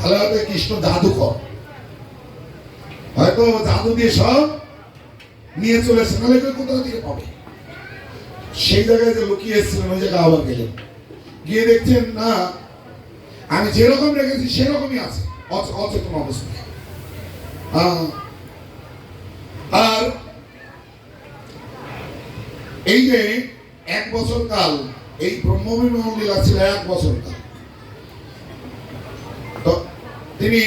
তাহলে কৃষ্ণ জাদুকর, হয়তো জাদু দিয়ে সব নিয়ে চলেছে, নাহলে কোথা থেকে পাবে? সেই জায়গায় যে লুকিয়ে এসেছিলেন ওই জায়গায় আবার গেলেন, গিয়ে দেখছেন না, আমি যেরকম রেখেছি সেরকমই আছে, অচেতন অবস্থায়। আর এই যে 1 বছর কাল এই ব্রহ্মবিমোহন লীলা ছিল, 1 বছর কাল। তো তিনি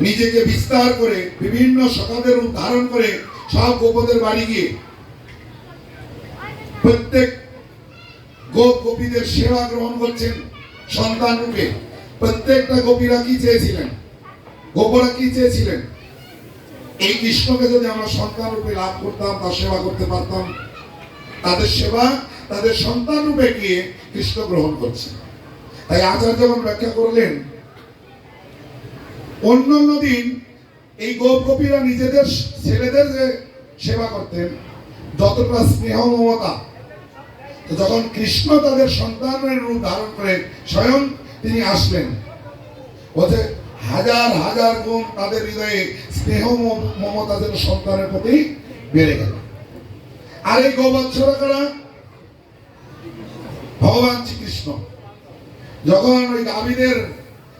নিজেকে বিস্তার করে বিভিন্ন সখাদের রূপ ধারণ করে সব গোপদের বাড়ি গিয়ে প্রত্যেক গোপীদের সেবা গ্রহণ করছেন সন্তান রূপে। প্রত্যেকটা গোপীরা কি চেয়েছিলেন, গোপরা কি চেয়েছিলেন? এই কৃষ্ণকে যদি আমরা সন্তান রূপে লাভ করতাম, তার সেবা করতে পারতাম। তাদের সেবা তাদের সন্তান রূপে গিয়ে কৃষ্ণ গ্রহণ করছে। তাই আচার্য যখন ব্যাখ্যা করলেন, অন্যান্য দিন এই গোপীরা নিজেদের ছেলেদের যে সেবা করতেন যতটা স্নেহ মমতা, যখন কৃষ্ণ তাদের সন্তানের রূপ ধারণ করে স্বয়ং তিনি আসলেন, বলছে হাজার হাজার গুণ তাদের হৃদয়ে স্নেহ মমতা যেন সন্তানের প্রতি বেড়ে গেল। আর এই গোবৎসরা কারা? ভগবান শ্রীকৃষ্ণ যখন ওই গাভীদের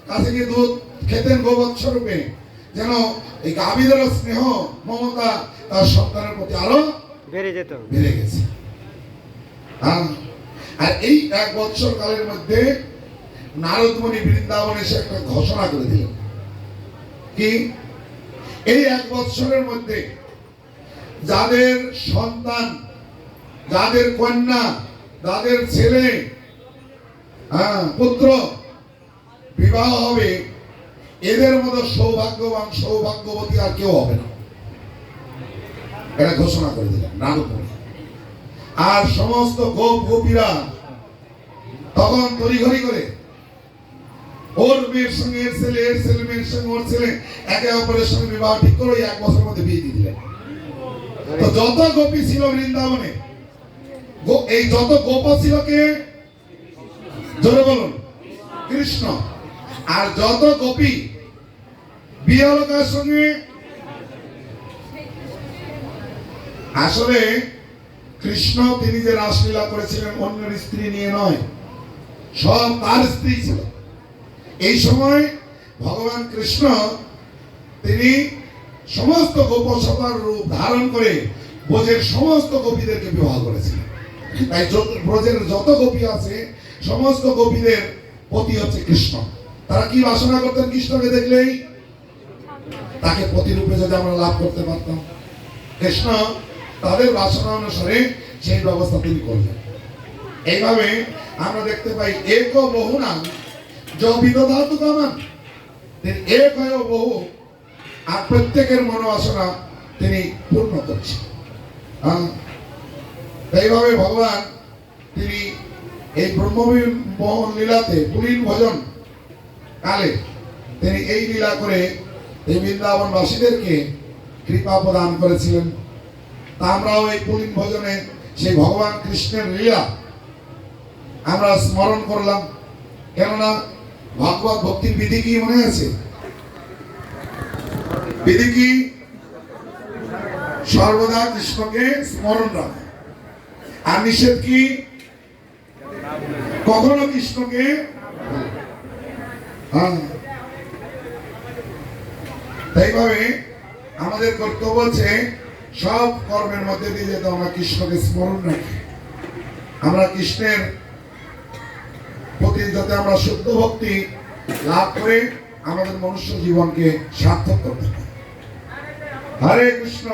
কাছে গিয়ে দুধ খেতেন গোবৎস রূপে, যেন এই গাভীদের স্নেহ মমতা তার সন্তানের প্রতি আরো বেড়ে গেছে। আর এই 1 বৎসর কালের মধ্যে নারদ মুনি বৃন্দাবনে এসে একটা ঘোষণা করে দিলেন কি, এই 1 বৎসরের মধ্যে যাদের সন্তান, যাদের কন্যা, যাদের ছেলে পুত্র বিবাহ হবে, এদের মতো সৌভাগ্যবান সৌভাগ্যবতী আর কেউ হবে না, এটা ঘোষণা করে দিলেন নারদ মুনি। আর সমস্ত গোপীরা তখন তড়িঘড়ি করে ওর মেয়ের সঙ্গে এর ছেলে, এর ছেলে মেয়ের সঙ্গে ওর ছেলে, একে অপরের সঙ্গে বিবাহ ঠিক করে 1 বছরের মধ্যে বিয়ে দিয়ে দিলেন। তো যত গোপী ছিল বৃন্দাবনে, এই যত গোপ ছিল কে? জোরে বলুন, কৃষ্ণ। আর যত গোপী বিয়ে হলো কার সঙ্গে? আসলে কৃষ্ণ তিনি যে রাসলীলা করেছিলেন অন্যের স্ত্রী নিয়ে নয়, সব তার স্ত্রী ছিল। এই সময় ভগবান কৃষ্ণ তিনি সমস্ত গোপসভার রূপ ধারণ করে ব্রজের সমস্ত গোপীদেরকে বিবাহ করেছিলেন। তাই ব্রজের যত গোপী আছে সমস্ত গোপীদের পতি হচ্ছে কৃষ্ণ। তারা কি বাসনা করতেন? কৃষ্ণকে দেখলেই তাকে পতিরূপে যদি আমরা লাভ করতে পারতাম, কৃষ্ণ তাদের বাসনা অনুসারে সেই ব্যবস্থা তিনি করলেন। এইভাবে আমরা দেখতে পাই এক বহু নাম বিদধাতু কামান, তিনি এক হয় বহু, আর প্রত্যেকের মনোবাসনা তিনি পূর্ণ করছেন। এইভাবে ভগবান তিনি এই ব্রহ্মবিমোহন লীলাতে পুলিন ভজন কালে তিনি এই লীলা করে এই বৃন্দাবনবাসীদেরকে কৃপা প্রদান করেছিলেন। তা আমরাও এই পুলিন ভজনে সেই ভগবান কৃষ্ণের লীলা আমরা স্মরণ করলাম। কেননা ভগবত ভক্তির বিধি কি মনে আছে? বিধি কি? সর্বদা কৃষ্ণকে স্মরণ রাখা। আর নিষেধ কি? কখনো কৃষ্ণকে তাইভাবে আমাদের কর্তব্য হচ্ছে সব কর্মের মধ্যে দিয়ে যেতে আমরা কৃষ্ণকে স্মরণ রাখি। আমরা কৃষ্ণের প্রতি যাতে আমরা শুদ্ধ ভক্তি লাভ করে আমাদের মনুষ্য জীবনকে সার্থক করতে পারি। হরে কৃষ্ণ।